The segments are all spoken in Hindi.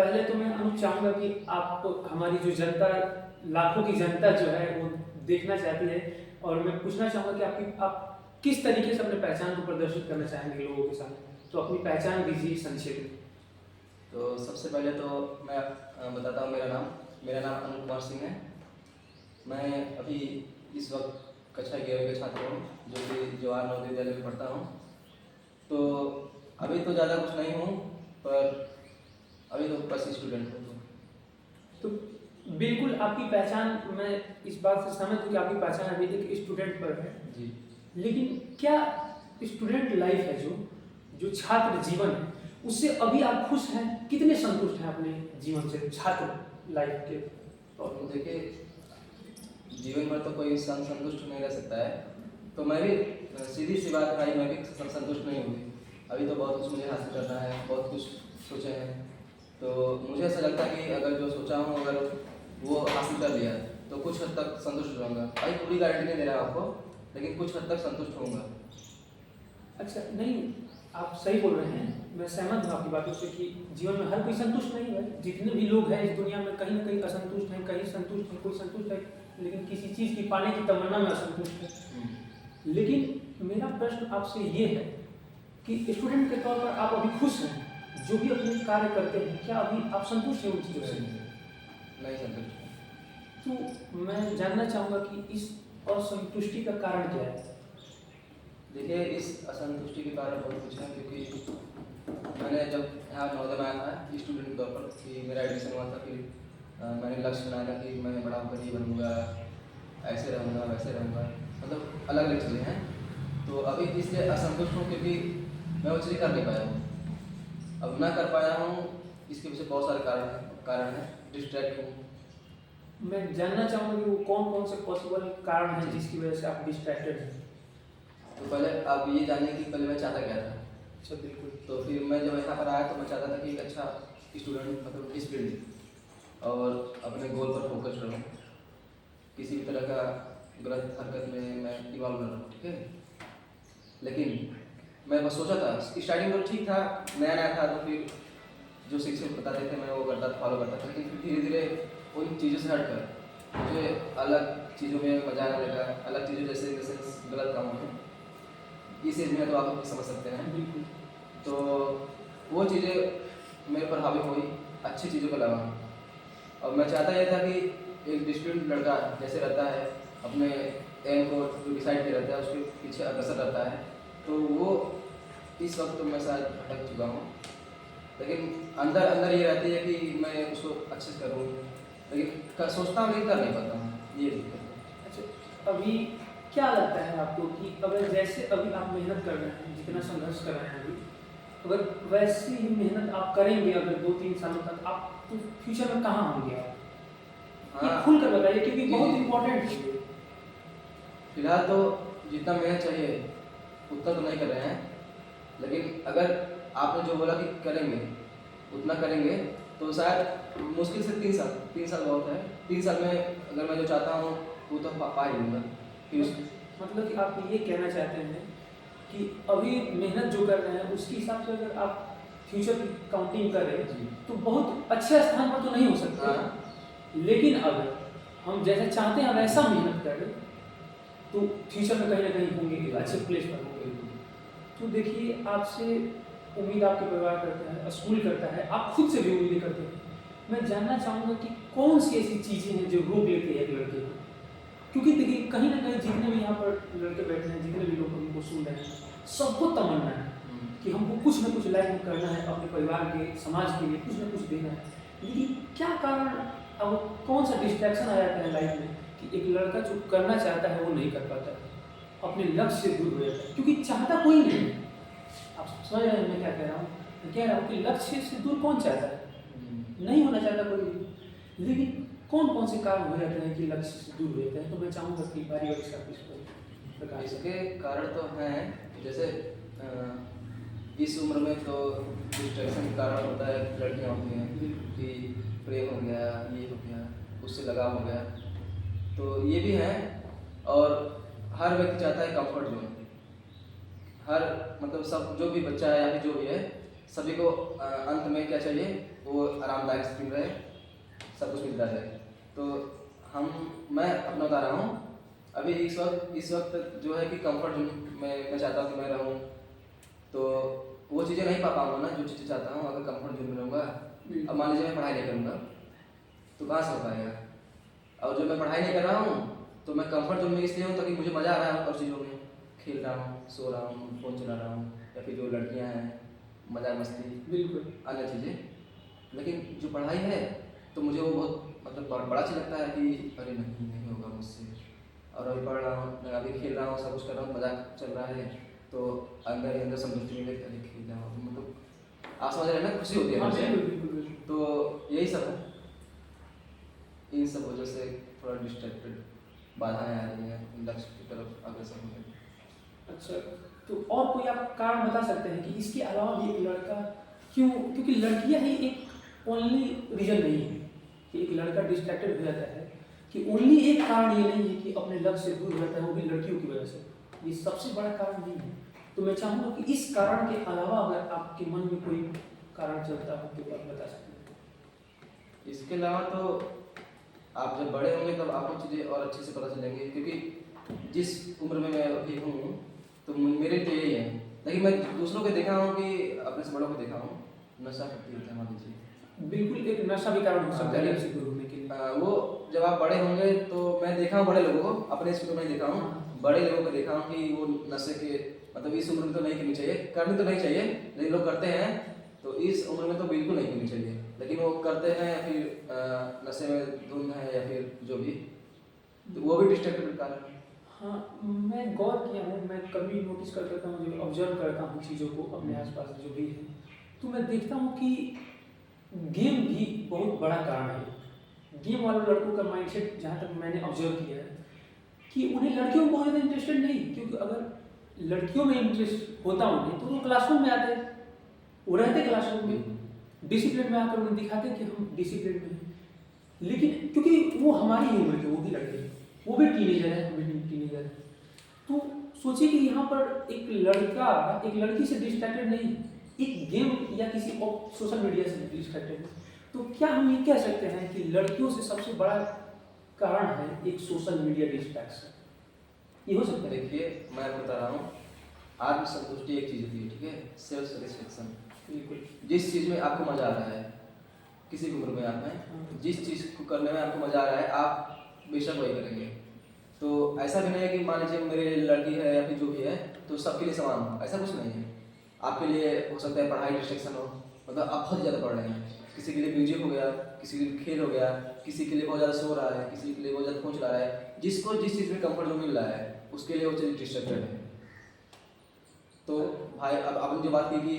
पहले तो मैं अनुज चाहूँगा कि आप हमारी जो जनता लाखों की जनता जो है वो देखना चाहती है और मैं पूछना चाहूँगा कि आप किस तरीके से अपने पहचान को प्रदर्शित करना चाहेंगे लोगों के सामने? तो अपनी पहचान दीजिए संक्षेप में। तो सबसे पहले तो मैं बताता हूँ मेरा नाम अनिल कुमार सिंह है। मैं अभी इस वक्त कक्षा 11वीं का छात्र हूँ, जो कि जवाहर नवोदय विद्यालय में पढ़ता हूँ। तो अभी तो ज़्यादा कुछ नहीं हूँ, पर अभी तो बस स्टूडेंट हूँ। तो बिल्कुल आपकी पहचान, मैं इस बात से सहमत हूँ कि आपकी पहचान अभी एक स्टूडेंट पर है। जी। लेकिन क्या स्टूडेंट लाइफ है जो छात्र जीवन है, उससे अभी आप खुश हैं? कितने संतुष्ट हैं अपने जीवन से छात्र लाइफ के तौर तो पर? देखिए, जीवन भर तो कोई इंसान संतुष्ट नहीं रह सकता है। तो मैं भी सीधी सी बात भाई, मैं भी संतुष्ट नहीं हूँ। अभी तो बहुत कुछ मुझे हासिल करना है, बहुत कुछ सोचे हैं। तो मुझे ऐसा लगता है कि अगर जो सोचा हूँ अगर वो हासिल कर लिया तो कुछ हद तक संतुष्ट रहूँगा। भाई पूरी गारंटी नहीं दे रहा आपको, लेकिन कुछ हद तक संतुष्ट होऊंगा। अच्छा, नहीं, आप सही बोल रहे हैं, मैं सहमत हूँ आपकी बातों से कि जीवन में हर कोई संतुष्ट नहीं है। जितने भी लोग हैं इस दुनिया में कहीं ना कहीं असंतुष्ट हैं, कहीं संतुष्ट हैं, कोई संतुष्ट है लेकिन किसी चीज़ की पाने की तमन्ना में असंतुष्ट है। लेकिन मेरा प्रश्न आपसे ये है कि स्टूडेंट के तौर पर आप अभी खुश हैं? जो भी अपने कार्य करते हैं, क्या अभी आप संतुष्ट हैं उन चीज़ों से? नहीं संतुष्ट हूँ। तो मैं जानना चाहूँगा कि इस असंतुष्टि का कारण क्या है? देखिए, इस असंतुष्टि के कारण बहुत कुछ है, क्योंकि मैंने जब यहाँ नवोदय में आया था स्टूडेंट के तौर पर कि मेरा एडमिशन हुआ था, फिर मैंने लक्ष्य बनाया था कि मैं बड़ा होकर ये बनूँगा, ऐसे रहूँगा, वैसे रहूँगा, मतलब अलग अलग चीज़ें हैं। तो अभी इसलिए असंतुष्ट हूँ क्योंकि मैं वो चीज़ें कर नहीं पाया हूँ। अब ना कर पाया हूँ, इसके पीछे बहुत सारे कारण हैं। डिस्ट्रैक्ट हूँ। मैं जानना चाहूँगा कि वो कौन कौन से पॉसिबल कारण हैं जिसकी वजह से आप डिस्ट्रैक्टेड हैं? तो पहले आप ये जानिए कि पहले मैं चाहता क्या था। अच्छा, बिल्कुल। तो फिर मैं जब यहाँ पर आया तो मैं चाहता था कि एक अच्छा स्टूडेंट मतलब स्पिरिट और अपने गोल पर फोकस रहूँ, किसी भी तरह का गलत हरकत में मैं इन्वॉल्व न रहूँ, ठीक है। लेकिन मैं बस सोचा था, स्टार्टिंग तो ठीक था, नया नया था, तो फिर जो शिक्षक बताते थे मैं वो करता फॉलो करता था। लेकिन फिर धीरे धीरे उन चीज़ों से हटकर मुझे अलग चीज़ों में मजा आने लगा। अलग चीज़ों जैसे गलत काम होते हैं, इस एज में तो आप समझ सकते हैं। बिल्कुल। तो वो चीज़ें मेरे पर हावी हुई अच्छी चीज़ों के अलावा। और मैं चाहता यह था कि एक डिसिप्लिन लड़का जैसे रहता है, अपने एम को जो डिसाइड किया रहता है उसके पीछे अग्रसर रहता है, तो वो इस वक्त तो मैं शायद भटक चुका हूँ। लेकिन अंदर अंदर ये रहती है कि मैं उसको अच्छे से करूँ, लेकिन सोचता हूँ लेकिन कर नहीं पाता हूँ, ये दिक्कत है। अच्छा, अभी क्या लगता है आपको कि अगर जैसे अभी आप मेहनत कर रहे हैं, जितना संघर्ष कर रहे हैं अभी, अगर वैसी ही मेहनत आप करेंगे अगर 2-3 सालों तक, आप तो फ्यूचर में कहाँ होंगे आप? ये हाँ खुल कर बताइए क्योंकि जी बहुत जी। इम्पोर्टेंट है ये। फिलहाल तो जितना मेहनत चाहिए उतना तो नहीं कर रहे हैं, लेकिन अगर आपने जो बोला कि करेंगे उतना करेंगे तो शायद मुश्किल से 3 साल बहुत है। 3 साल में अगर मैं जो चाहता हूँ वो तो पा ही लूँगा। फिर मतलब कि आप ये कहना चाहते हैं कि अभी मेहनत जो कर रहे हैं उसके हिसाब से अगर आप फ्यूचर की काउंटिंग करें जी तो बहुत अच्छे स्थान पर तो नहीं हो सकते। हाँ लेकिन अगर हम जैसे चाहते हैं वैसा मेहनत करें तो फ्यूचर में कहीं ना कहीं होंगे, एक अच्छे प्लेस पर होंगे। तो देखिए, आपसे उम्मीद आपके परिवार करता है, स्कूल करता है, आप खुद से भी उम्मीदें करते हैं। मैं जानना चाहूँगा कि कौन सी ऐसी चीज़ें हैं जो रोक लेती है एक लड़के को? क्योंकि देखिए, कहीं ना कहीं जितने भी यहाँ पर लड़के बैठे हैं, जितने भी लोग हमको सुन रहे हैं, सबको तमन्ना है कि हमको कुछ ना कुछ लाइफ में करना है, अपने परिवार के, समाज के लिए कुछ ना कुछ देना है। लेकिन क्या कारण, अब कौन सा डिस्ट्रैक्शन आ जाता है लाइफ में कि एक लड़का जो करना चाहता है वो नहीं कर पाता है, अपने लक्ष्य से दूर हो जाता है? क्योंकि चाहता कोई नहीं है। आप समझ रहे हैं मैं क्या कह रहा हूँ? मैं कह रहा हूँ कि लक्ष्य से दूर कौन चाहता है? नहीं होना चाहता कोई भी। लेकिन कौन कौन से कारण हो जाते हैं कि लक्ष्य से दूर हो जाते हैं? तो मैं चाहूँगा कि बारी बारी से आप इस पर प्रकाश इसके कारण तो हैं, जैसे इस उम्र में तो डिस्ट्रैक्शन के कारण होता है, लड़कियाँ होती हैं कि प्रेम हो गया, ये हो गया, उससे लगाव हो गया, तो ये भी है। और हर व्यक्ति चाहता है कंफर्ट जोन। हर मतलब सब जो भी बच्चा है या फिर जो भी है, सभी को अंत में क्या चाहिए, वो आरामदायक स्क्रीन रहे, सब कुछ मिलता रहे। तो मैं अपना बता रहा हूँ, अभी इस वक्त जो है कि कंफर्ट जोन में मैं चाहता हूँ कि मैं रहूँ, तो वो चीज़ें नहीं पा पाऊँगा ना जो चीज़ें चाहता हूँ अगर कंफर्ट जोन में रहूँगा। अब मान लीजिए मैं पढ़ाई नहीं करूँगा तो कहाँ से हो पाएगा। और जब मैं पढ़ाई नहीं कर रहा हूँ तो मैं कंफर्ट जोन में इसलिए हूँ ताकि मुझे मज़ा आ रहा है और चीज़ों में, खेल रहा हूँ, सो रहा हूँ, फ़ोन चला रहा हूँ, या फिर जो लड़कियाँ हैं, मज़ा मस्ती, बिल्कुल अन्य चीज़ें। लेकिन जो पढ़ाई है तो मुझे वो बहुत मतलब बड़ा अच्छा लगता है कि अरे नहीं होगा मुझसे, और अभी पढ़ रहा हूँ, मैं अभी खेल रहा हूँ, सब कुछ कर रहा हूँ, मजाक चल रहा है, तो अंदर ही अंदर संतुष्टि मिले अरे खेल रहा हूँ, मतलब आप समझ रहे हैं ना, खुशी होती है हाँ, मुझे। बिल्कुल बिल्कुल बिल्कुल। तो यही सब है, इन सब वजह से थोड़ा डिस्ट्रैक्टेड, बाधाएं आ रही हैं लक्ष्य की तरफ अग्रसर होने। अच्छा, तो और कोई आप कारण बता सकते हैं कि इसके अलावा भी एक लड़का क्यों, क्योंकि लड़कियां ही एक ओनली रीजन नहीं है कि एक लड़का डिस्ट्रैक्टेड हो जाता है, कि ओनली एक कारण ये नहीं है कि अपने लक्ष्य से दूर रहता है, वो भी लड़कियों की वजह से, ये सबसे बड़ा कारण नहीं है। तो मैं चाहूँगा कि इस कारण के अलावा अगर आपके मन में कोई कारण चलता हो तो आप बता सकते हैं। इसके अलावा तो आप जब बड़े होंगे तब आपको चीज़ें और अच्छे से पता चलेंगी, क्योंकि जिस उम्र में मैं अभी हूँ तो मेरे लिए यही है। लेकिन मैं दूसरों को देखा हूँ कि अपने से बड़ों को देखा हूँ नशा करती होता है, मान लीजिए बिल्कुल एक नशा भी कारण हो सकता है लक्ष्य से दूर होने के लिए। वो जब आप बड़े होंगे तो मैं देखा हूँ बड़े लोगों को, अपने स्कूल में देखा हूँ, बड़े लोगों को देखा हूँ कि वो नशे के मतलब इस उम्र में तो नहीं करनी चाहिए, करनी तो नहीं चाहिए, लेकिन लोग करते हैं, तो इस उम्र में तो बिल्कुल नहीं करनी चाहिए, लेकिन वो करते हैं, या फिर नशे में धुंध है या फिर जो भी, तो वो भी डिस्ट्रैक्टेड कारण है। हाँ, मैं गौर किया हूँ, मैं कभी नोटिस करता हूँ, जब ऑब्जर्व करता हूँ चीज़ों को अपने आसपास जो भी है, तो मैं देखता हूँ कि गेम भी बहुत बड़ा कारण है। गेम वाले लड़कों का माइंडसेट जहाँ तक मैंने ऑब्जर्व किया है कि उन्हें लड़कियों में बहुत ज़्यादा इंटरेस्टेड नहीं, क्योंकि अगर लड़कियों में इंटरेस्ट होता उन्हें तो वो क्लासरूम में आते, वो रहते क्लासरूम में, डिसिप्लिन में आकर उन्हें दिखाते कि हम डिसिप्लिन में हैं। लेकिन क्योंकि वो हमारी ही उम्र के, वो भी लड़के हैं, वो भी टीनेजर है, हम भी टीनेजर है, तो सोचिए कि यहाँ पर एक लड़का एक लड़की से डिस्ट्रैक्टेड नहीं, एक गेम या किसी और सोशल मीडिया से डिस्ट्रैक्टेड है। तो क्या हम ये कह सकते हैं कि लड़कियों से सबसे बड़ा कारण है एक सोशल मीडिया डिस्ट्रैक्शन, ये हो सकता है? देखिए मैं बता रहा हूँ, आत्मसंतुष्टि एक चीज़ होती है, ठीक है, सेल्फ सेटिस्फेक्शन। बिल्कुल, जिस चीज़ में आपको मज़ा आ रहा है, किसी भी उम्र में आप हैं, जिस चीज़ को करने में आपको मज़ा आ रहा है आप बेशक वही करेंगे। तो ऐसा भी नहीं है कि मान लीजिए मेरे लड़की है या फिर जो भी है तो सबके लिए समान हो, ऐसा कुछ नहीं है। आपके लिए हो सकता है पढ़ाई डिस्ट्रैक्शन हो, मतलब आप बहुत ज़्यादा पढ़ रहे हैं, किसी के लिए म्यूजिक हो गया, किसी के लिए खेल हो गया, किसी के लिए बहुत ज़्यादा सो रहा है, किसी के लिए बहुत ज़्यादा फोन चला रहा है, जिसको जिस चीज़ में कंफर्ट जो मिल रहा है उसके लिए वो चीज़ डिस्ट्रैक्टेड है। तो भाई अब आपने जो बात की कि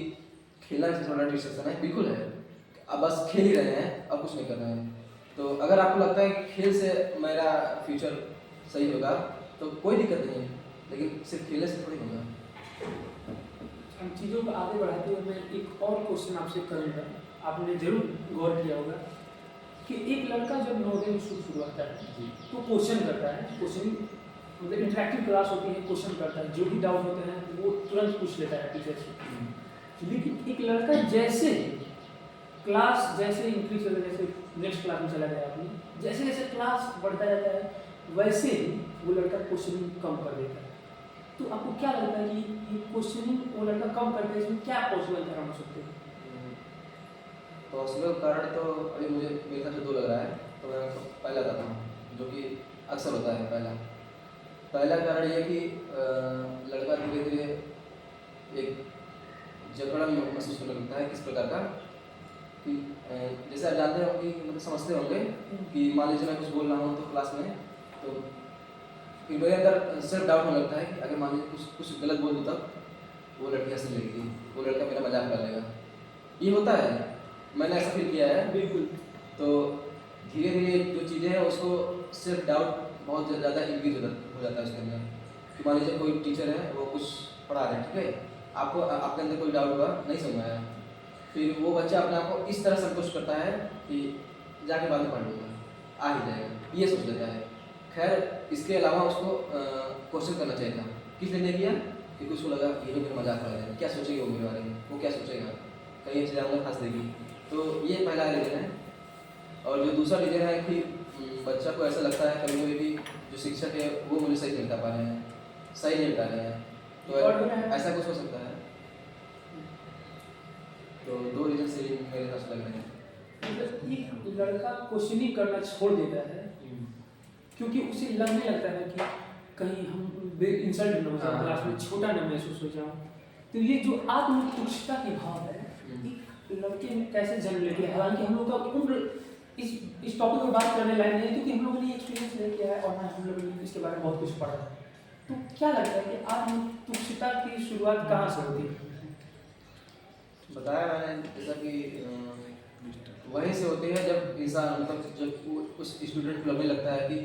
खेलना सबसे बड़ा डिस्ट्रैक्शन है, बिल्कुल है, अब बस खेल ही रहे हैं और कुछ नहीं कर रहे हैं। तो अगर आपको लगता है कि खेल से मेरा फ्यूचर सही होगा तो कोई दिक्कत नहीं है, लेकिन सिर्फ खेलने से थोड़ी होगा। हम चीज़ों को आगे बढ़ाते हुए मैं एक और क्वेश्चन आपसे करूँगा, आपने जरूर गौर किया होगा कि एक लड़का जब नवोदय में शुरू आता है तो क्वेश्चन करता है, क्वेश्चन मतलब इंटरेक्टिव क्लास होती है, क्वेश्चन करता है, जो भी डाउट होते हैं वो तुरंत पूछ लेता है टीचर से। लेकिन एक लड़का जैसे क्लास जैसे इंक्रीज होता है, जैसे नेक्स्ट क्लास में चला गया आपने, जैसे जैसे क्लास बढ़ता जाता है वैसे ही वो लड़का क्वेश्चनिंग कम कर देता है। तो आपको क्या लगता है कि ये क्वेश्चनिंग वो लड़का कम करते हैं, इसमें क्या पॉसिबल कारण हो सकते हैं? पॉसिबल कारण तो अभी मुझे मेरे हिसाब से दो लग रहा है, तो मैं पहला बताता हूँ जो कि अक्सर होता है। पहला कारण ये कि लड़का धीरे धीरे एक जकड़न महसूस करने लगता है। किस प्रकार का कि जैसे आप जानते होंगे, मतलब समझते होंगे कि मान लीजिए मैं कुछ बोल रहा हूँ तो क्लास में, तो फिर मेरे अंदर सेल्फ डाउट होने लगता है कि अगर मान लीजिए कुछ गलत बोल दूँ तब वो लड़की हंसने लगेगी, वो लड़का मेरा मजाक कर लेगा। ये होता है, मैंने ऐसा फील किया है। बिल्कुल। तो धीरे धीरे जो चीज़ें हैं उसको सेल्फ डाउट बहुत ज़्यादा इंक्रीज हो जाता है उसके अंदर। कि मान लीजिए कोई टीचर है, वो कुछ पढ़ा रहे हैं, ठीक है, आपको आपके अंदर कोई डाउट हुआ, नहीं समझ आया, फिर वो बच्चा अपने आप को इस तरह संतुष्ट करता है कि जाके बाद में पढ़ लूँगा, आ ही जाएगा, ये सोच लेता है। खैर इसके अलावा उसको क्वेश्चन करना चाहिए था, किस लिए नहीं किया, क्योंकि उसको लगा ये मेरा मजाक उड़ा रहा है, क्या सोचेगा वो मेरे बारे में, वो क्या सोचेगा, कहीं चीज़ हंस देगी, तो ये पहला रीज़न है। और जो दूसरा रीज़न है कि बच्चा को ऐसा लगता है कभी कभी भी जो शिक्षक है वो मुझे सही नहीं बता पा रहे हैं, सही नहीं बता रहे हैं, तो और भी है। ऐसा कुछ हो सकता है। तो 2 रीज़न से मेरे हिसाब से लग रहे हैं। मतलब एक लड़का क्वेश्चनिंग करना छोड़ देता है क्योंकि उसे लगने लगता है कि कहीं हम इंसल्ट न हो जाए, हाँ। क्लास में छोटा न महसूस हो जाऊं। तो ये जो आत्मतुष्टता की भाव है एक लड़के में कैसे जन्म लेती है। हालांकि हम लोग का उम्र इस टॉपिक पर बात करने लायक नहीं है क्योंकि हम लोगों ने एक्सपीरियंस नहीं किया है और ना हम लोगों ने इसके बारे में बहुत कुछ पढ़ा है। तो क्या लगता है कि आत्मतुष्टता की शुरुआत कहाँ से होती है? बताया मैंने जैसा कि वहीं से होती है जब इंसान मतलब जब वो उस स्टूडेंट को लगने लगता है कि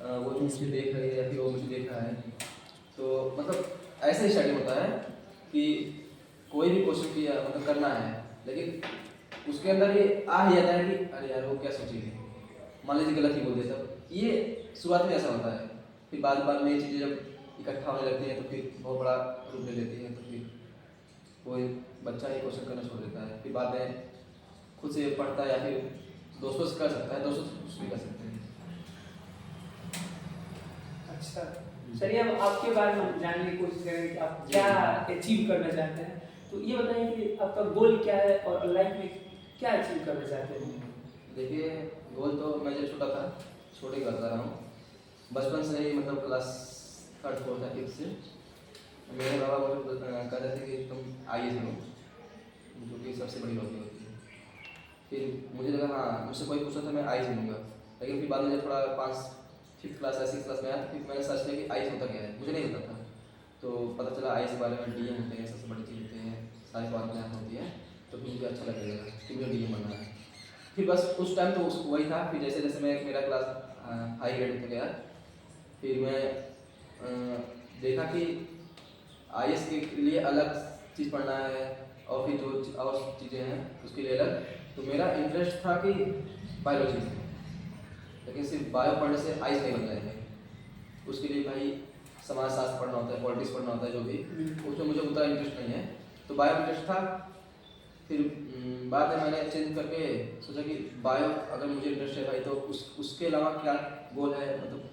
वो मुझे देख रही है या फिर वो मुझे देख रहा है। तो मतलब ऐसे ही स्टार्टिंग होता है कि कोई भी क्वेश्चन किया मतलब करना है, लेकिन उसके अंदर ये आ ही जाता है कि अरे यार वो क्या सोचेगी, मान लीजिए गलत ही बोल देता। ये शुरुआत में ऐसा होता है, फिर बाद बाद में ये चीज़ें जब इकट्ठा होने लगती हैं तो फिर बहुत बड़ा रूप ले लेती हैं। तो फिर कोई बच्चा ये क्वेश्चन करना छोड़ देता है, फिर बाद में खुद से पढ़ता है या फिर दोस्तों से कर सकता है, दोस्तों से कुछ भी कर सकते हैं। अच्छा, चलिए अब आपके बारे में हम जानने की कोशिश करेंगे कि आप क्या अचीव करना चाहते हैं। तो ये बताइए कि आपका गोल क्या है और लाइफ में क्या अचीव करना चाहते हैं? देखिए गोल तो मैं जब छोटा था, छोटे ही करता रहा हूँ बचपन से ही, मतलब क्लास 3rd 4th या 5th से मेरे बाबा मुझे कहते थे कि तुम IAS बनो, जो कि सबसे बड़ी नौकरी होती है। फिर मुझे लगा हाँ, मुझसे कोई पूछा था मैं IAS बनूंगा, लेकिन फिर बाद में जब थोड़ा 5th क्लास या 6th क्लास में आया फिर मैंने सर्च किया कि IAS होता क्या है, मुझे नहीं पता था। तो पता चला IAS के बारे में DM होते हैं, सबसे बड़ी चीज़ होते हैं, सारी बात यहाँ होती है। तो फिर मुझे अच्छा लगने लगा कि मुझे DM बनना है। फिर बस उस टाइम तो वही था। फिर जैसे जैसे मैं मेरा क्लास हाई ग्रेड में गया, फिर मैं देखा कि IAS के लिए अलग चीज़ पढ़ना है और फिर जो और चीज़ें हैं उसके लिए अलग। तो मेरा इंटरेस्ट था कि बायोलॉजी में, लेकिन सिर्फ बायो पढ़ने से IAS नहीं बन जाएंगे, उसके लिए भाई समाजशास्त्र पढ़ना होता है, पॉलिटिक्स पढ़ना होता है, जो भी उसमें मुझे उतना इंटरेस्ट नहीं है। तो बायो इंटरेस्ट था। फिर बाद में मैंने चेंज करके सोचा कि बायो अगर मुझे इंटरेस्ट है भाई तो उसके अलावा क्या गोल है, मतलब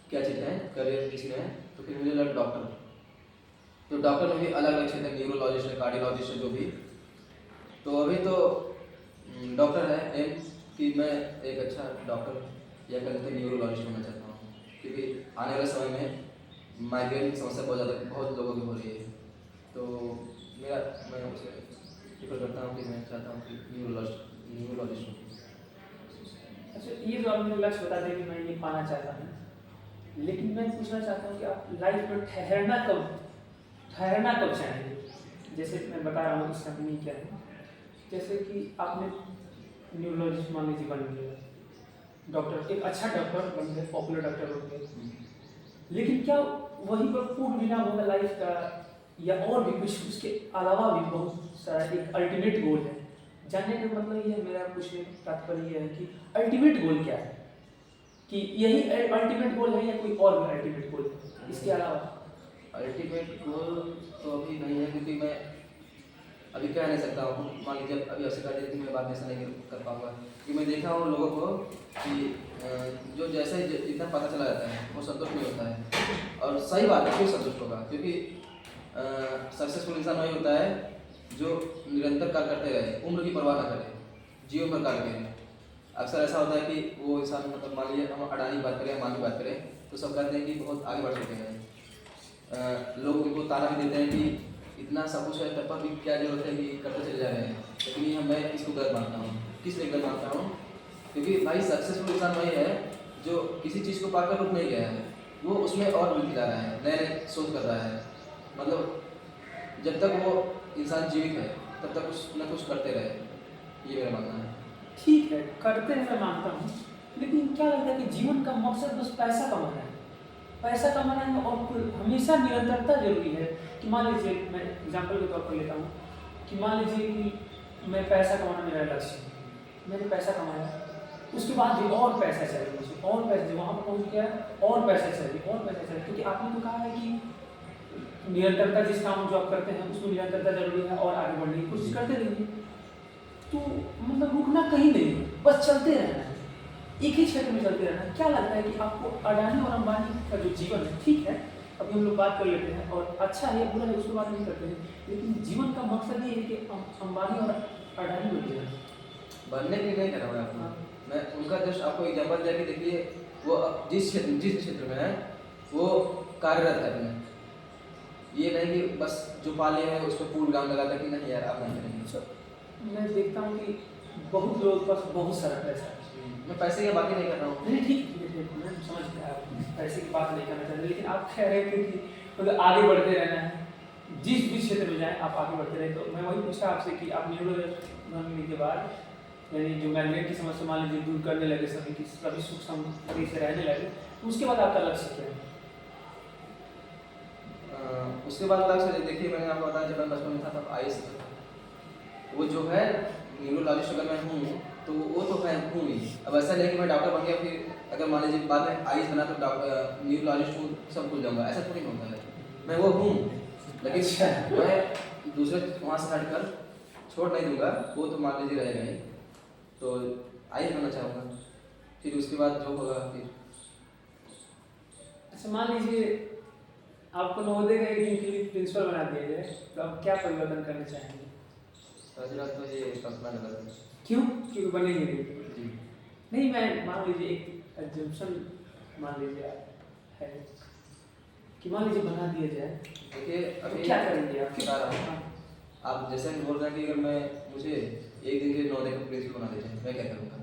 क्या चीज़ है, करियर किसी में है। तो फिर मुझे लगा डॉक्टर। तो डॉक्टर में भी अलग अलग क्षेत्र है, न्यूरोलॉजिस्ट है, कार्डियोलॉजिस्ट है, जो भी। तो अभी तो डॉक्टर है एम कि मैं एक अच्छा डॉक्टर या कहते हैं न्यूरोलॉजिस्ट होना चाहता हूँ, क्योंकि आने वाले समय में माइग्रेन की समस्या बहुत लोगों की हो रही है। तो मैं उसे प्रिफर करता हूँ कि मैं चाहता हूँ कि न्यूरोलॉजिस्ट हूँ। अच्छा, ये जो आपने लक्ष्य बता दिया कि मैं ये पाना चाहता हूँ, लेकिन मैं पूछना चाहता हूँ कि आप लाइफ में ठहरना कब चाहेंगे? जैसे मैं बता रहा हूँ इसका मीनिंग क्या है। जैसे कि आपने न्यूरोलॉजिस्ट मान लीजिए बन गया, डॉक्टर, एक अच्छा डॉक्टर बन गए, पॉपुलर डॉक्टर बन गए, लेकिन क्या वहीं पर पूर्ण विराम होगा लाइफ का, या और भी कुछ उसके अलावा भी बहुत सारा एक अल्टीमेट गोल है? जानने का मतलब ये है, मेरा पूछने का तात्पर्य ये है कि अल्टीमेट गोल क्या है, कि यही अल्टीमेट गोल है या कोई और भी अल्टीमेट गोल है इसके अलावा? अल्टीमेट गोल तो अभी नहीं है, क्योंकि मैं अभी कह नहीं सकता हूँ। मान लीजिए अभी अवसर कर देती मैं बाद में ऐसा नहीं कर पाऊँगा, क्योंकि मैं देखा हूँ लोगों को कि जो जैसे इतना पता चला जाता है वो संतुष्ट नहीं होता है। और सही बात है, क्यों संतुष्ट होगा, क्योंकि सक्सेसफुल इंसान वही होता है जो निरंतर कार्य करते रहे, उम्र की परवाह ना करे, जीवन भर कार्य करें। अक्सर ऐसा होता है कि वो इंसान, मतलब मान लीजिए हम अडानी की बात करें, अंबानी की बात करें, तो सब कहते हैं कि बहुत आगे बढ़ चुके हैं। लोग उनको ताना भी देते हैं कि इतना सब कुछ है तब पर भी क्या जरूरत है कि करते चले जा रहे हैं। लेकिन ये मैं इसको गलत मानता हूँ। किस लिए गलत मानता हूँ? क्योंकि भाई सक्सेसफुल इंसान वही है जो किसी चीज़ को पाकर रुक नहीं गया है, वो उसमें और वृद्धि ला रहा है, नए नए शोध कर रहा है। मतलब जब तक वो इंसान जीवित है तब तक कुछ न कुछ करते रहे, ये मेरा मानना है। ठीक है, करते हैं, मैं मानता हूँ, लेकिन क्या लगता है कि जीवन का मकसद बस पैसा कमाना है? पैसा कमाना है और हमेशा निरंतरता जरूरी है? कि मान लीजिए, मैं एग्जांपल के तौर पर लेता हूँ कि मान लीजिए कि मैं पैसा कमाना मेरा लक्ष्य है, मैंने पैसा कमाया, उसके बाद भी और पैसा चाहिए मुझे, और पैसा, वहाँ पर पहुँच गया, और पैसा चाहिए, और पैसा चाहिए, क्योंकि आपने तो कहा है कि निरंतरता, जिस काम जो आप करते हैं उसमें निरंतरता जरूरी है और आगे बढ़ने की कोशिश करते रहिए। तो मतलब रुकना कहीं नहीं है, बस चलते रहना है, एक ही क्षेत्र में चलते रहना है। क्या लगता है कि आपको अडानी और अंबानी का जो जीवन है, ठीक है अभी हम लोग बात कर लेते हैं और अच्छा है या बुरा है उसकी बात नहीं करते हैं, लेकिन जीवन का मकसद ये है कि अंबानी और अडानी बन जाए। बनने के लिए नहीं कर रहा मैं आपको, हाँ। मैं उनका जस्ट आपको एग्जांपल दिया कि देखिए वो जिस क्षेत्र में है वो कार्यरत है अपने, ये नहीं कि बस जो पाले हैं उस पर पूर्ण काम लगाता कि नहीं यार आप नहीं करेंगे। अच्छा, मैं देखता हूँ कि बहुत लोगों के पास बहुत सारा पैसा है। मैं पैसे की बात ही नहीं कर रहा हूँ। नहीं ठीक, मैं समझ गया, आप पैसे की बात नहीं करना चाहते, लेकिन आप कह रहे थे कि मतलब आगे बढ़ते रहना है, जिस भी क्षेत्र में जाएं आप आगे बढ़ते रहे। तो मैं वही पूछा आपसे कि आप न्यूरो बनने के बाद यानी जो माइग्रेन की समस्या मान लीजिए दूर करने लगे, सभी सुख समृद्धि से रहने लगे, तो उसके बाद आपका लक्ष्य क्या है? उसके बाद लक्ष्य देखिए मैंने आपको बताया जब मैं बचपन में था तब आईएएस था, वो जो है न्यूरोलॉजिस्ट अगर मैं हूँ तो वो तो मैं हूँ ही। अब ऐसा नहीं कि मैं डॉक्टर बन गया फिर अगर मान लीजिए बाद में आईएएस बना तो न्यूरोलॉजिस्ट हूँ सब भूल जाऊँगा, ऐसा थोड़ी होता है। मैं वो हूँ लेकिन मैं दूसरे वहाँ से हटकर छोड़ नहीं दूंगा, वो तो मान लीजिए रहेगा ही। तो आईएएस बनना चाहूँगा, फिर उसके बाद जो होगा फिर। अच्छा मान लीजिए आपको नवोदय का एक दिन के लिए प्रिंसिपल बना दिया जाए, तो आप क्या परिवर्तन करना चाहेंगे? पहली बात तो ये कल्पना गलत है। क्यों? क्योंकि बनेंगे नहीं। जी नहीं, मैं मान लीजिए एक एग्जाम्पशन मान लीजिए है कि मान लीजिए बना दिया जाए, देखिए तो अभी क्या करेंगे आप? बता रहा हूँ, हाँ। आप जैसे हम बोल रहे हैं कि अगर मैं मुझे एक दिन के लिए नवोदय का प्रिंसिपल बना दीजिए मैं क्या करूँगा?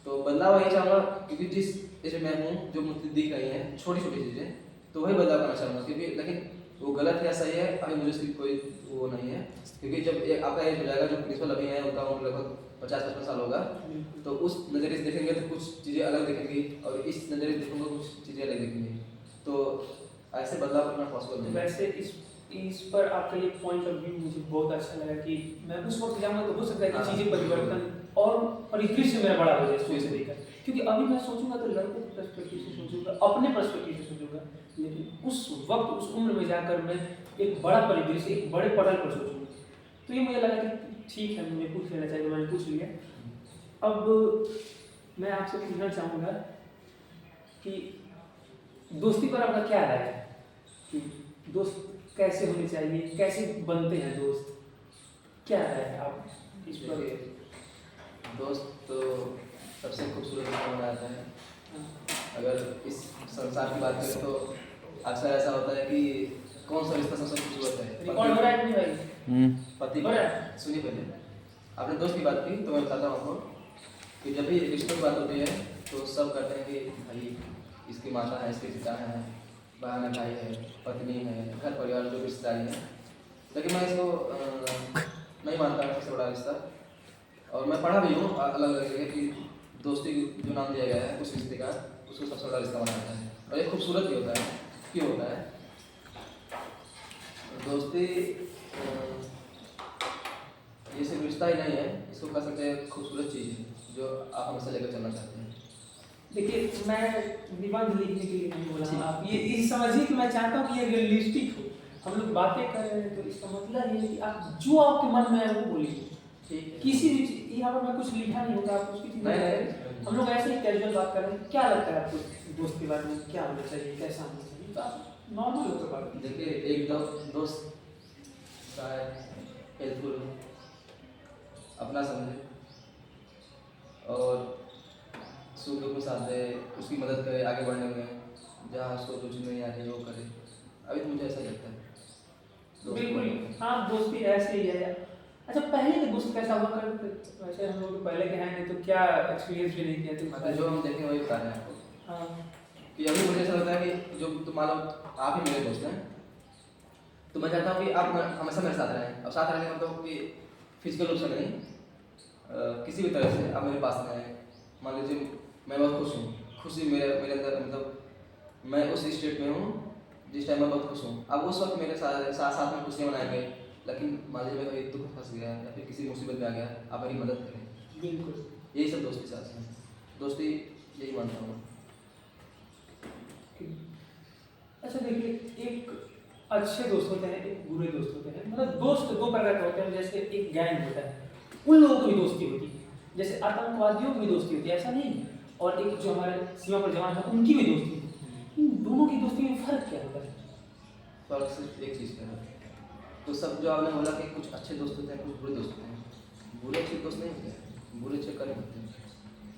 तो बदलाव वही चाहूँगा क्योंकि जिस जैसे मैं हूँ जो मुझे दिख रही हैं छोटी छोटी चीज़ें, तो वही बदलाव करना चाहूँगा क्योंकि लेकिन वो गलत या सही है अभी मुझे उसकी कोई वो नहीं है। क्योंकि जब आपका एज हो जाएगा, जो प्रिंसिपल अभी है उनका उम्र लगभग 50-55 साल होगा, तो उस नज़रिए से देखेंगे तो कुछ चीज़ें अलग दिखेंगी और इस नज़रिए से देखूँगा कुछ चीज़ें अलग दिखेंगी, तो ऐसे बदलाव करना पॉसिबल नहीं है। वैसे इस पर आपका ये पॉइंट ऑफ व्यू मुझे बहुत अच्छा लगा कि मैं उस वक्त जाऊँगा तो हो सकता है कि हाँ। चीज़ें परिवर्तन और परिदृश्य मेरा बड़ा हो जाए सोच से लेकर, क्योंकि अभी मैं सोचूंगा तो लड़कों के पर्सपेक्टिव से सोचूंगा, अपने पर्सपेक्टिव से सोचूंगा, लेकिन उस वक्त उस उम्र में जाकर मैं एक बड़ा परिदृश्य एक बड़े पटल पर सोचूंगा। तो ये मुझे लगा कि ठीक है मुझे पूछ लेना चाहिए, तो मैंने पूछ लिया। अब मैं आपसे पूछना चाहूँगा कि दोस्ती पर आपका क्या राय है कि दोस्त कैसे होने चाहिए, कैसे बनते हैं दोस्त, क्या राय है आप इस पर? दोस्त तो सबसे खूबसूरत रिश्ता बनाता है। अगर इस संसार की बात करें तो अक्सर ऐसा होता है कि कौन सा रिश्ता सबसे खूबसूरत है? रिकॉर्ड हो रहा है कि नहीं भाई? पति हो रहा है? सुनिए पहले, आपने दोस्त की बात की तो मैं बताता हूँ आपको कि जब भी रिश्तों की बात होती है तो सब कहते हैं कि भाई इसकी माता है, इसके पिता हैं, बहन है, भाई है, पत्नी है, घर परिवार जो रिश्तेदारी है, लेकिन मैं इसको नहीं मानता सबसे बड़ा रिश्ता। और मैं पढ़ा भी हूँ अलग अलग जगह कि दोस्ती जो नाम दिया गया है उस रिश्ते का उसको सबसे बड़ा रिश्ता माना जाता है और ये खूबसूरत भी होता है। क्यों होता है? दोस्ती ये सिर्फ रिश्ता ही नहीं है, इसको कह सकते हैं खूबसूरत चीज़ है जो आप हमेशा लेकर चलना चाहते हैं। देखिए मैं निबंध लिखने के लिए नहीं बोला, आप ये समझिए कि मैं चाहता हूँ कि ये रियलिस्टिक हो। हम लोग बातें कर रहे हैं तो इसका मतलब ये है कि आप जो आपके मन में है वो बोलिए, ठीक है। किसी भी चीज़ यहाँ पर मैं कुछ लिखा नहीं होगा, आप उसकी चिंता नहीं करें। हम लोग ऐसे ही कैजुअल बात कर रहे हैं। क्या लगता है आपको दोस्त के बारे में, क्या होना चाहिए, कैसा होना चाहिए? तो आप नॉर्मल होकर बात कीजिए। देखिए एक दोस्त शायद हेल्पफुल हो, अपना समझे और सुख दुख में साथ दे, उसकी मदद करे आगे बढ़ने में, जहाँ उसको कुछ नहीं आ रही वो करे। अभी तो मुझे ऐसा लगता है दोस्त बिल्कुल को। हाँ, दोस्ती ऐसे ही है। अच्छा पहले के दोस्त कैसा हुआ करते? वैसे हम लोग तो पहले के हैं नहीं तो क्या एक्सपीरियंस भी नहीं किया तो मतलब जो हम देखें वही बता रहे हैं आपको। हाँ कि अभी मुझे ऐसा लगता है कि जो तो मान लो आप ही मेरे दोस्त हैं, तो मैं चाहता हूँ कि आप हमेशा मेरे साथ रहें। अब साथ रहने का मतलब कि फिजिकल रूप से नहीं, किसी भी तरह से आप मेरे पास रहें। मान लीजिए मैं बहुत खुश हूँ, खुशी मेरे मेरे अंदर मतलब मैं उस स्टेट में हूँ जिस टाइम मैं बहुत खुश हूँ। अब उस वक्त मेरे साथ में खुशियाँ मनाएंगे, लेकिन मान लीजिए मैं कभी दुख में फंस गया या फिर किसी मुसीबत में आ गया, आप मेरी मदद करें। बिल्कुल। यही सब दोस्ती साथ है, दोस्ती यही मानता हूँ। अच्छा देखिए एक अच्छे दोस्त होते हैं, एक बुरे दोस्त होते हैं। मतलब दोस्त दो प्रकार के होते हैं, जैसे एक गैंग होता है, उन लोगों की भी दोस्ती होती है, जैसे आतंकवादियों की भी दोस्ती होती है, ऐसा नहीं। और एक जो हमारे सीमा पर जवान है उनकी भी दोस्ती है। इन दोनों की दोस्ती में फ़र्क क्या होता है? फर्क सिर्फ एक चीज़ का है। तो सब जो आपने बोला कि कुछ अच्छे दोस्त होते हैं, कुछ बुरे दोस्त होते हैं। बुरे अच्छे दोस्त नहीं होते हैं, बुरे अच्छे नहीं होते हैं।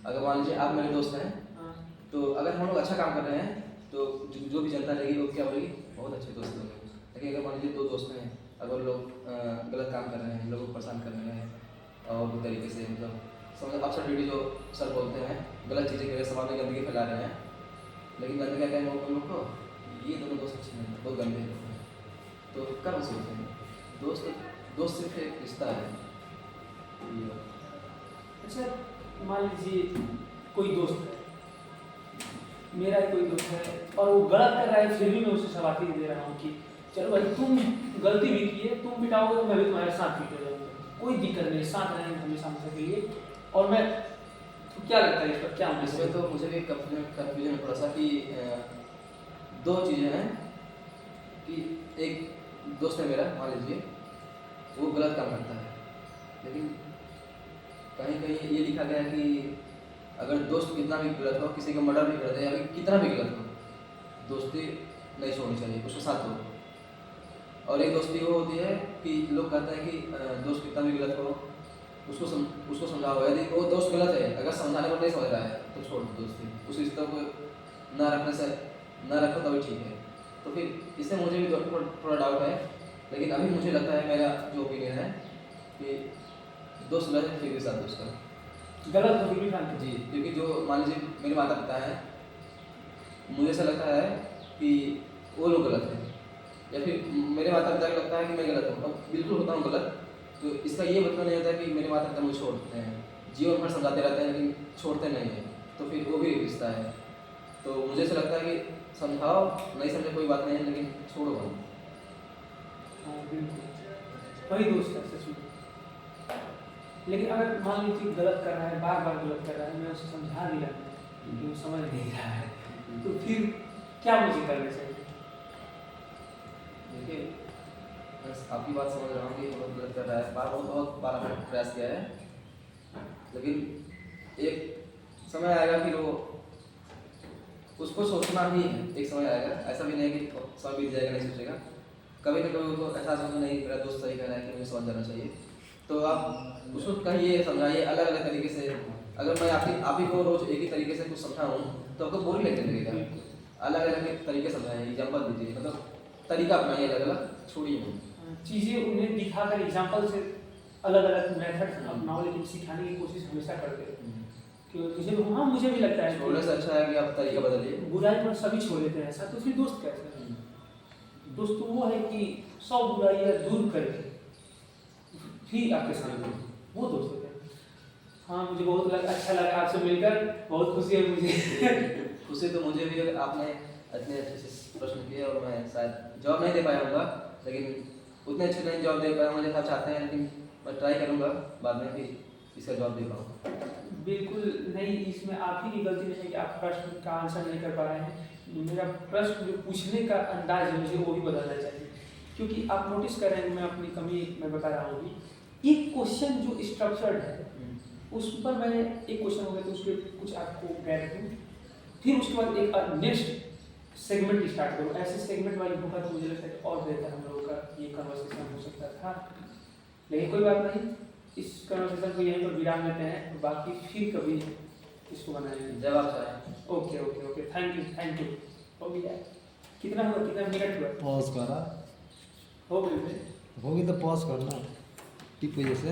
अगर मान लीजिए आप मेरे दोस्त हैं, हाँ, तो अगर हम लोग अच्छा काम कर रहे हैं तो जो भी जनता रहेगी वो क्या बोलेगी, बहुत अच्छे दोस्त लोग हैं। लेकिन अगर मान लीजिए दो दोस्त हैं, अगर वो लोग गलत काम कर रहे हैं, लोगों को परेशान कर रहे हैं और वो तरीके से मतलब समझ अक्सर ड्यूटी जो सर बोलते हैं, गलत चीज़ें कर रहे हैं, समाज में गंदगी फैला रहे हैं, लेकिन गंदगी क्या कहेंगे उन लोग को, ये दोनों दोस्त अच्छे नहीं हैं, बहुत गंदे लोग हैं। तो कर्म से होते हैं दोस्त। दोस्त सिर्फ एक रिश्ता है ये। अच्छा मान लीजिए कोई दोस्त है, मेरा ही कोई दोस्त है और वो गलत कर रहा है, फिर भी मैं उसे शाबाशी दे रहा हूँ कि चलो भाई तुम गलती भी की है, तुम पिटाओगे तो मैं भी तुम्हारे साथ पिट हो जाऊँगा, कोई दिक्कत नहीं, साथ रहेंगे हमेशा हमेशा के लिए। और मैं तो क्या लगता है इस पर, क्या होना इसमें चाहिए? तो मुझे भी कन्फ्यूजन है थोड़ा सा कि दो चीज़ें हैं कि एक दोस्त है मेरा, मान लीजिए वो गलत काम करता है, लेकिन कहीं कहीं ये लिखा गया है कि अगर दोस्त कितना भी गलत हो, किसी का मर्डर भी कर दे या फिर कितना भी गलत हो, दोस्ती नहीं छोड़नी चाहिए, उसके साथ दो। और एक दोस्ती वो होती है कि लोग कहते हैं कि दोस्त कितना भी गलत हो उसको समझाओ, यदि वो दोस्त गलत है, अगर समझाने पर नहीं समझ रहा है तो छोड़ दो दोस्ती, उस रिश्ते को ना रखने से ना रखो तभी ठीक है। तो फिर इससे मुझे भी थोड़ा डाउट है, लेकिन अभी मुझे लगता है, मेरा जो ओपिनियन है कि दोस्त गलत है फिर भी साथ दोस्त का गलत हो फिर भी शांति जी। क्योंकि जो मान लीजिए मेरे माता पिता हैं, मुझे ऐसा लगता है कि वो लोग गलत हैं, या फिर मेरे माता पिता को लगता है कि मैं गलत हूँ, अब बिल्कुल होता हूँ गलत। तो इसका ये मतलब नहीं होता कि मेरे माता पिता मुझे छोड़ते हैं, जीवन भर समझाते रहते हैं लेकिन छोड़ते नहीं हैं, तो फिर वो भी रिश्ता है। तो मुझे ऐसा लगता है कि समझाओ, नहीं समझे कोई बात नहीं है, लेकिन छोड़ो मत। हाँ बिल्कुल, वही दोस्त है सच में। लेकिन अगर मान लीजिए गलत कर रहा है, बार बार गलत कर रहा है, मैं उसे समझा भी रहा हूँ लेकिन वो समझ नहीं रहा है, तो फिर क्या मुझे करना चाहिए? देखिए, मैं आपकी बात समझ रहा हूँ कि बहुत गलत कर रहा है, बहुत बार आपने प्रयास किया है, लेकिन एक समय आएगा कि वो उसको सोचना ही है, एक समय आएगा, ऐसा भी नहीं है कि समय बीत जाएगा नहीं सोचेगा, कभी ना कभी उसको एहसास होगा नहीं मेरा दोस्त सही कह रहा है कि मुझे समझ जाना चाहिए। तो आप उसको कहिए, समझाइए अलग अलग तरीके से। अगर मैं आप ही को रोज एक ही तरीके से कुछ समझाऊँ तो आपको बोरिंग लगने लगेगा, अलग अलग तरीके समझाइए, एग्जाम्पल दीजिए, मतलब तरीका अपनाइए अलग अलग, छोड़िए नहीं। चीज़ें उन्हें दिखाकर एग्जाम्पल से अलग अलग मेथड अपनाओ, लेकिन सिखाने की कोशिश हमेशा करते रहो। कि मुझे भी लगता है छोड़ने से अच्छा है कि आप तरीका बदलिए। बुराई पर सभी छोड़ देते हैं ऐसा, तो फिर दोस्त कैसे है? दोस्त तो वो है कि 100 बुराइयाँ दूर करके फिर आपके सामने, वो दोस्त होते हैं। हाँ मुझे बहुत अच्छा लगा आपसे मिलकर, बहुत खुशी है मुझे। खुशी तो मुझे भी है, आपने इतने अच्छे से प्रश्न किए और मैं शायद जवाब नहीं दे पाया होगा, लेकिन उतने अच्छे नहीं जवाब दे पाया मुझे आप चाहते हैं, लेकिन मैं ट्राई करूँगा बाद में भी इसका जवाब दे पाऊँ। बिल्कुल नहीं, इसमें आप ही की गलती नहीं है कि आप प्रश्न का आंसर नहीं कर पा रहे हैं। मेरा प्रश्न जो पूछने का अंदाज है मुझे वो भी बदलना चाहिए, क्योंकि आप नोटिस कर रहे हैं, मैं अपनी कमी मैं बता रहा हूँ कि एक क्वेश्चन जो स्ट्रक्चर्ड है उस पर मैं एक क्वेश्चन हो गया तो उसके कुछ आपको गैप दूँ, फिर उसके बाद एक नेक्स्ट सेगमेंट स्टार्ट करूँ, ऐसे सेगमेंट वाली होगा तो मुझे लगता है और बेहतर हम लोगों का ये कन्वर्सेशन हो सकता था। लेकिन कोई बात नहीं, इस कन्वर्सेशन को यहीं पर विराम देते हैं, बाकी फिर कभी इसको बनाएंगे जब आप चाहें। Okay okay okay, thank you. हो गया, कितना हुआ, कितना मिनट हुआ? पॉज करा हो गए? होगी तो पॉज करना टिप वजह से